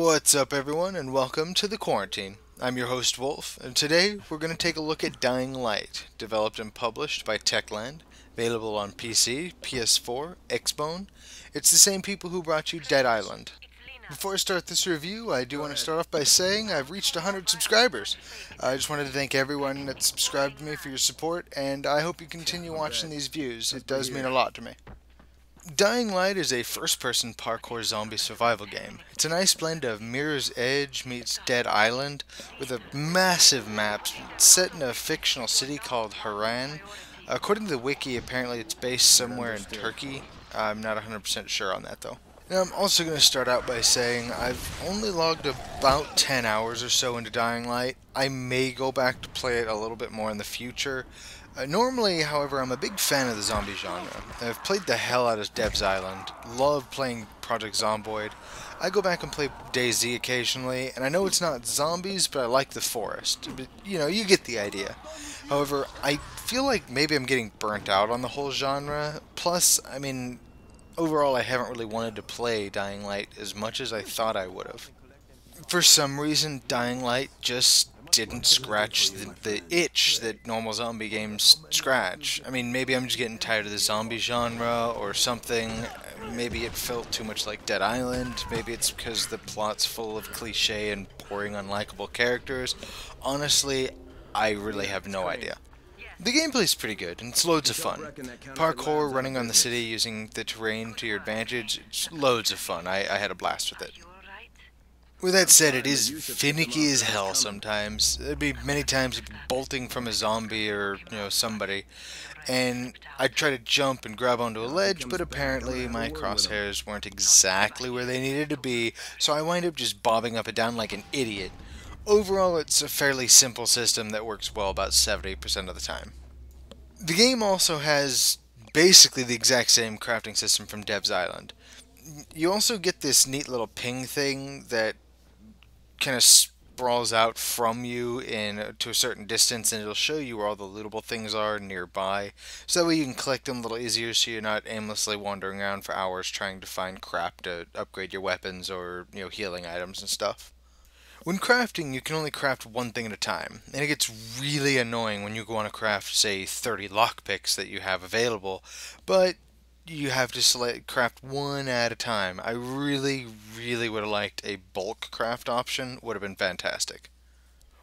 What's up everyone and welcome to The Quarantine. I'm your host Wolf, and today we're going to take a look at Dying Light, developed and published by Techland, available on PC, PS4, Xbone. It's the same people who brought you Dead Island. Before I start this review, I do want to start off by saying I've reached 100 subscribers. I just wanted to thank everyone that subscribed to me for your support, and I hope you continue watching these views. It does mean a lot to me. Dying Light is a first-person parkour zombie survival game. It's a nice blend of Mirror's Edge meets Dead Island, with a massive map set in a fictional city called Haran. According to the wiki, apparently it's based somewhere in Turkey. I'm not 100% sure on that though. Now I'm also going to start out by saying I've only logged about 10 hours or so into Dying Light. I may go back to play it a little bit more in the future. Normally, however, I'm a big fan of the zombie genre. I've played the hell out of Dead Island, love playing Project Zomboid. I go back and play DayZ occasionally, and I know it's not zombies, but I like the forest. But, you get the idea. However, I feel like maybe I'm getting burnt out on the whole genre. Plus, overall I haven't really wanted to play Dying Light as much as I thought I would have. For some reason, Dying Light just didn't scratch the itch that normal zombie games scratch. Maybe I'm just getting tired of the zombie genre or something. Maybe it felt too much like Dead Island. Maybe it's because the plot's full of cliche and boring, unlikable characters. Honestly, I really have no idea. The gameplay's pretty good, and it's loads of fun. Parkour, running on the city using the terrain to your advantage, it's loads of fun. I had a blast with it. With that said, it is finicky as hell sometimes. There'd be many times you'd be bolting from a zombie or, somebody, and I'd try to jump and grab onto a ledge, but apparently my crosshairs weren't exactly where they needed to be, so I wind up just bobbing up and down like an idiot. Overall, it's a fairly simple system that works well about 70% of the time. The game also has basically the exact same crafting system from Dead Island. You also get this neat little ping thing that kind of sprawls out from you to a certain distance, and it'll show you where all the lootable things are nearby, so that way you can collect them a little easier so you're not aimlessly wandering around for hours trying to find crap to upgrade your weapons or healing items and stuff. When crafting, you can only craft one thing at a time, and it gets really annoying when you go on to craft, say, 30 lockpicks that you have available, but you have to craft one at a time. I really would have liked a bulk craft option. Would have been fantastic.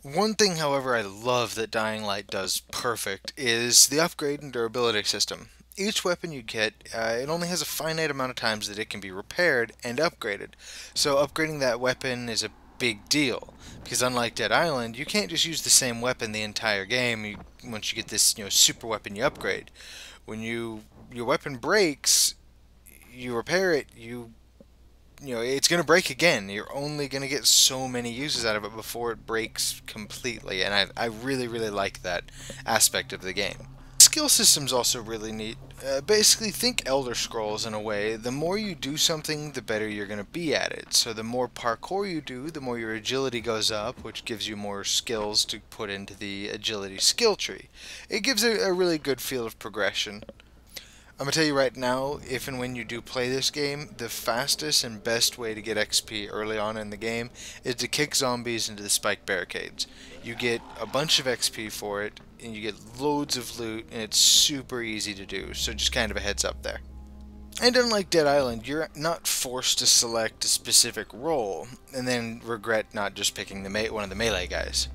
One thing, however, I love that Dying Light does perfect is the upgrade and durability system. Each weapon you get, it only has a finite amount of times that it can be repaired and upgraded. So upgrading that weapon is a big deal, because unlike Dead Island, you can't just use the same weapon the entire game. Once you get this super weapon, you upgrade. When your weapon breaks, you repair it, it's going to break again. You're only going to get so many uses out of it before it breaks completely, and I really like that aspect of the game. Skill system's also really neat. Basically, think Elder Scrolls in a way. The more you do something, the better you're going to be at it. So the more parkour you do, the more your agility goes up, which gives you more skills to put into the agility skill tree. It gives a really good feel of progression. I'm going to tell you right now, if and when you do play this game, the fastest and best way to get XP early on in the game is to kick zombies into the spiked barricades. You get a bunch of XP for it, and you get loads of loot, and it's super easy to do, so just kind of a heads up there. And unlike Dead Island, you're not forced to select a specific role, and then regret not just picking one of the melee guys.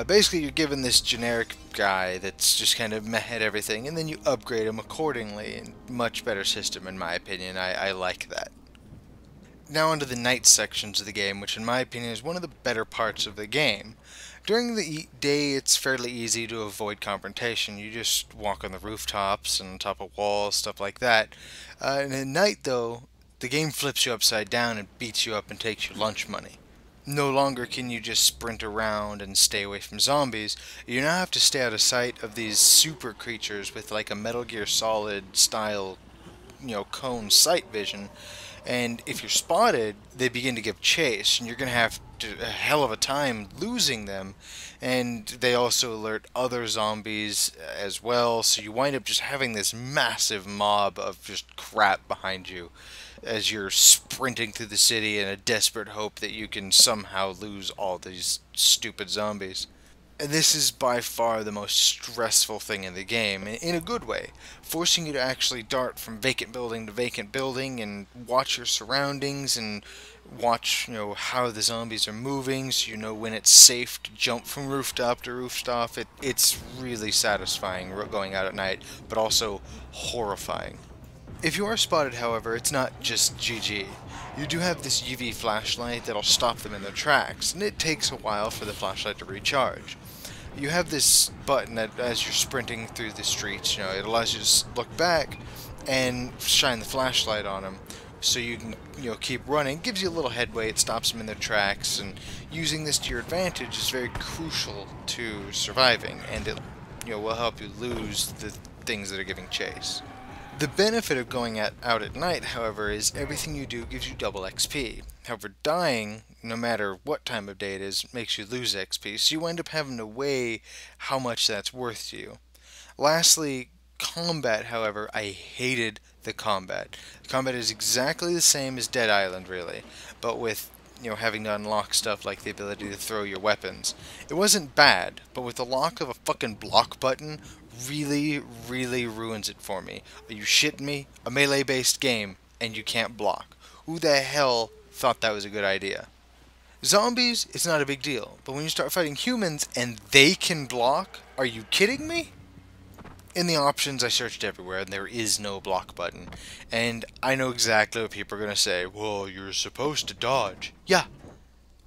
Basically, you're given this generic guy that's just kind of meh at everything, and then you upgrade him accordingly, and much better system in my opinion. I like that. Now onto the night sections of the game, which in my opinion is one of the better parts of the game. During the day, it's fairly easy to avoid confrontation. You just walk on the rooftops and on top of walls, stuff like that. And at night, though, the game flips you upside down and beats you up and takes your lunch money. No longer can you just sprint around and stay away from zombies. You now have to stay out of sight of these super creatures with like a Metal Gear Solid style, cone sight vision. And if you're spotted, they begin to give chase, and you're going to have a hell of a time losing them, and they also alert other zombies as well, so you wind up just having this massive mob of just crap behind you as you're sprinting through the city in a desperate hope that you can somehow lose all these stupid zombies. And this is by far the most stressful thing in the game, in a good way, forcing you to actually dart from vacant building to vacant building and watch your surroundings and watch, how the zombies are moving, so you know when it's safe to jump from rooftop to rooftop. It's really satisfying going out at night, but also horrifying. If you are spotted, however, it's not just GG. You do have this UV flashlight that'll stop them in their tracks, and it takes a while for the flashlight to recharge. You have this button that, as you're sprinting through the streets, it allows you to look back and shine the flashlight on them, so you can, keep running. It gives you a little headway, it stops them in their tracks, and using this to your advantage is very crucial to surviving, and it, will help you lose the things that are giving chase. The benefit of going out at night, however, is everything you do gives you double XP. However, dying, no matter what time of day it is, makes you lose XP, so you end up having to weigh how much that's worth to you. Lastly, combat, however, I hated the combat. The combat is exactly the same as Dead Island, really, but with having to unlock stuff like the ability to throw your weapons. It wasn't bad, but with the lock of a fucking block button, really ruins it for me. Are you shitting me? A melee-based game, and you can't block. Who the hell thought that was a good idea? Zombies, it's not a big deal, but when you start fighting humans and they can block, are you kidding me? In the options, I searched everywhere, and there is no block button. And I know exactly what people are going to say. Well, you're supposed to dodge. Yeah,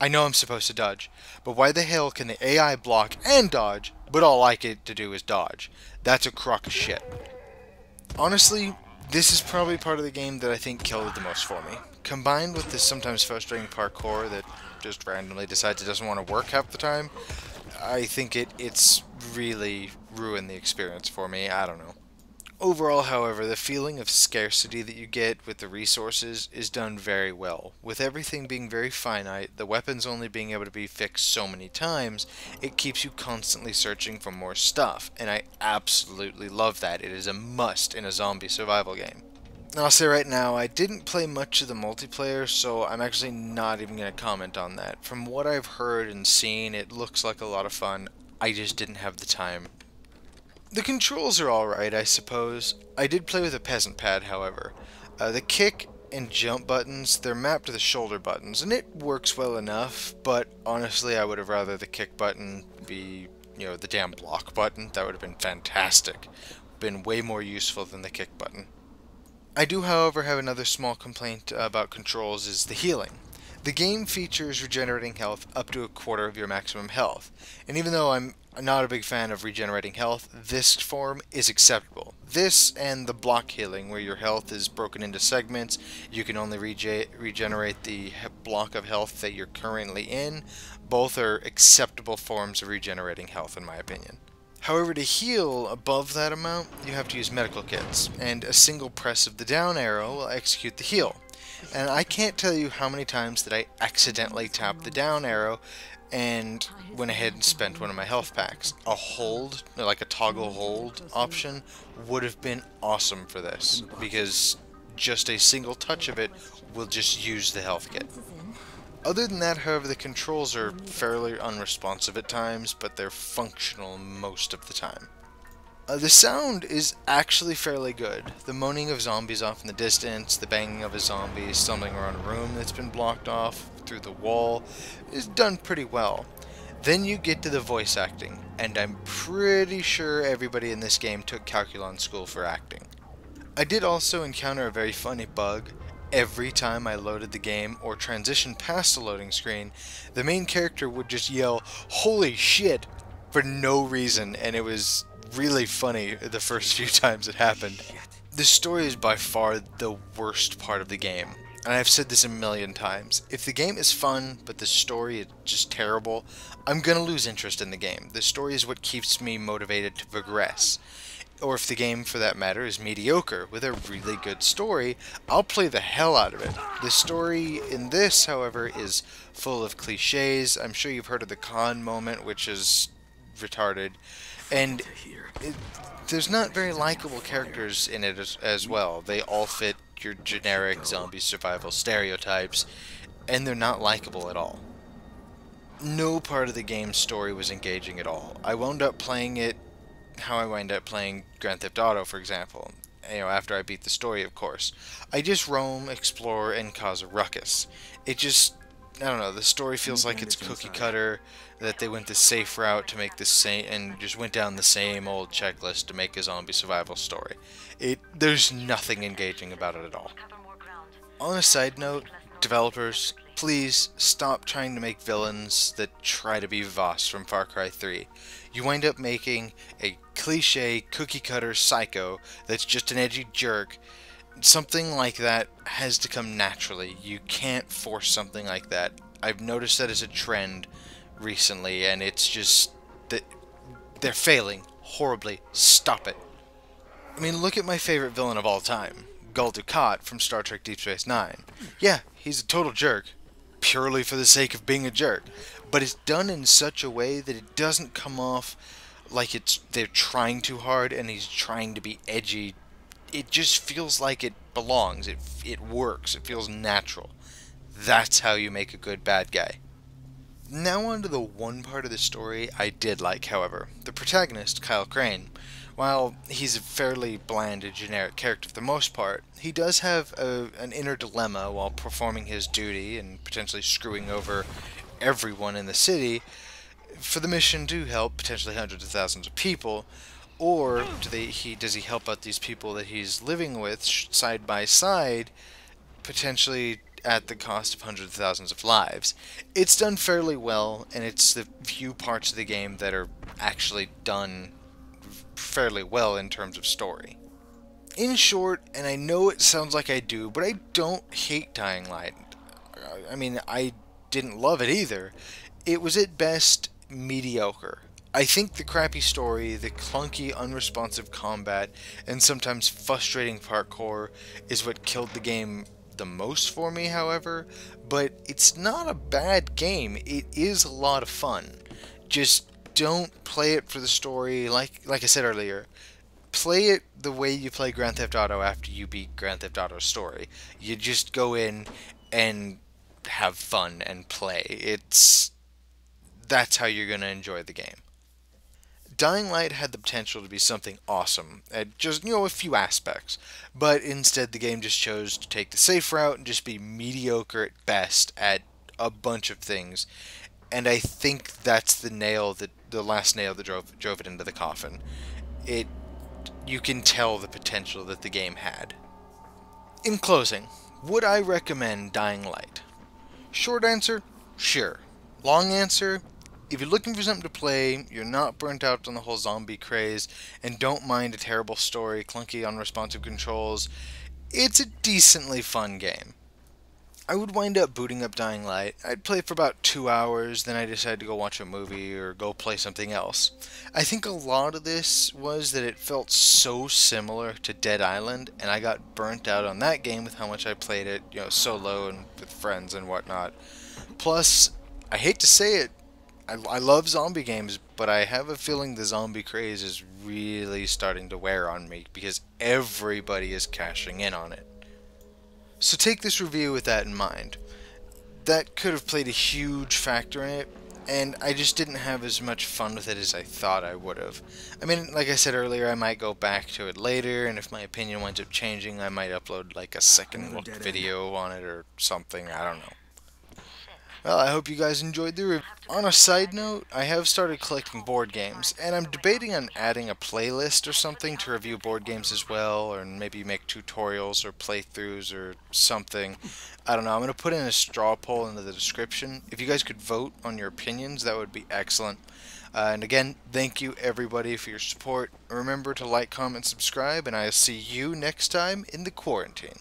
I know I'm supposed to dodge. But why the hell can the AI block and dodge, but all I get to do is dodge? That's a crock of shit. Honestly, this is probably part of the game that I think killed it the most for me. Combined with this sometimes frustrating parkour that just randomly decides it doesn't want to work half the time, I think it's really ruined the experience for me. I don't know. Overall, however, the feeling of scarcity that you get with the resources is done very well. With everything being very finite, the weapons only being able to be fixed so many times, it keeps you constantly searching for more stuff, and I absolutely love that. It is a must in a zombie survival game. I'll say right now, I didn't play much of the multiplayer, so I'm actually not even going to comment on that. From what I've heard and seen, it looks like a lot of fun. I just didn't have the time. The controls are alright, I suppose. I did play with a peasant pad, however. The kick and jump buttons, they're mapped to the shoulder buttons, and it works well enough, but honestly, I would have rather the kick button be, the damn block button. That would have been fantastic. Been way more useful than the kick button. I do, however, have another small complaint about controls, is the healing. The game features regenerating health up to a quarter of your maximum health, and even though I'm not a big fan of regenerating health, this form is acceptable. This and the block healing, where your health is broken into segments, you can only regenerate the block of health that you're currently in, both are acceptable forms of regenerating health in my opinion. However, to heal above that amount, you have to use medical kits, and a single press of the down arrow will execute the heal. And I can't tell you how many times that I accidentally tapped the down arrow and went ahead and spent one of my health packs. A hold, like a toggle hold option, would have been awesome for this, because just a single touch of it will just use the health kit. Other than that, however, the controls are fairly unresponsive at times, but they're functional most of the time. The sound is actually fairly good. The moaning of zombies off in the distance, the banging of a zombie stumbling around a room that's been blocked off through the wall is done pretty well. Then you get to the voice acting, and I'm pretty sure everybody in this game took Calculon school for acting. I did also encounter a very funny bug. Every time I loaded the game or transitioned past the loading screen, the main character would just yell, "Holy shit!" for no reason, and it was really funny the first few times it happened. The story is by far the worst part of the game, and I've said this a million times. If the game is fun, but the story is just terrible, I'm gonna lose interest in the game. The story is what keeps me motivated to progress. or if the game, for that matter, is mediocre with a really good story, I'll play the hell out of it. The story in this, however, is full of cliches. I'm sure you've heard of the con moment, which is retarded, and there's not very likable characters in it as well. They all fit your generic zombie survival stereotypes, and they're not likable at all. No part of the game's story was engaging at all. I wound up playing it how I wind up playing Grand Theft Auto, for example. After I beat the story, of course. I just roam, explore, and cause a ruckus. It just, I don't know, the story feels like it's cookie cutter, that they went the safe route to make the same, and just went down the same old checklist to make a zombie survival story. There's nothing engaging about it at all. On a side note, developers, please stop trying to make villains that try to be Voss from Far Cry 3. You wind up making a cliche, cookie-cutter psycho that's just an edgy jerk. Something like that has to come naturally. You can't force something like that. I've noticed that as a trend recently, and it's just that they're failing horribly. Stop it. I mean, look at my favorite villain of all time, Gul Dukat from Star Trek Deep Space Nine. Yeah, he's a total jerk, purely for the sake of being a jerk, but it's done in such a way that it doesn't come off like they're trying too hard and he's trying to be edgy. It just feels like it belongs. It works. It feels natural. That's how you make a good bad guy. Now on to the one part of the story I did like, however. The protagonist, Kyle Crane, while he's a fairly bland and generic character for the most part, he does have an inner dilemma while performing his duty and potentially screwing over everyone in the city for the mission to help potentially hundreds of thousands of people, or does he help out these people that he's living with side by side, potentially at the cost of hundreds of thousands of lives. It's done fairly well, and it's the few parts of the game that are actually done fairly well in terms of story. In short, and I know it sounds like I do, but I don't hate Dying Light. I mean, I didn't love it either. It was at best mediocre. I think the crappy story, the clunky, unresponsive combat, and sometimes frustrating parkour is what killed the game the most for me, however, but it's not a bad game. It is a lot of fun. Just don't play it for the story. Like I said earlier, play it the way you play Grand Theft Auto after you beat Grand Theft Auto's story. You just go in and have fun and play. That's how you're going to enjoy the game. Dying Light had the potential to be something awesome at just, a few aspects, but instead the game just chose to take the safe route and just be mediocre at best at a bunch of things, and I think that's the last nail that drove it into the coffin. You can tell the potential that the game had. In closing, would I recommend Dying Light? Short answer, sure. Long answer, if you're looking for something to play, you're not burnt out on the whole zombie craze, and don't mind a terrible story, clunky, unresponsive controls, it's a decently fun game. I would wind up booting up Dying Light. I'd play for about 2 hours, then I decided to go watch a movie or go play something else. I think a lot of this was that it felt so similar to Dead Island, and I got burnt out on that game with how much I played it, solo and with friends and whatnot. Plus, I hate to say it, I love zombie games, but I have a feeling the zombie craze is really starting to wear on me because everybody is cashing in on it. So take this review with that in mind. That could have played a huge factor in it, and I just didn't have as much fun with it as I thought I would have. I mean, like I said earlier, I might go back to it later, and if my opinion winds up changing, I might upload like a second look video on it or something, I don't know. Well, I hope you guys enjoyed the review. On a side note, I have started collecting board games, and I'm debating on adding a playlist or something to review board games as well, or maybe make tutorials or playthroughs or something. I don't know, I'm going to put in a straw poll into the description. If you guys could vote on your opinions, that would be excellent. And again, thank you everybody for your support. Remember to like, comment, subscribe, and I'll see you next time in the quarantine.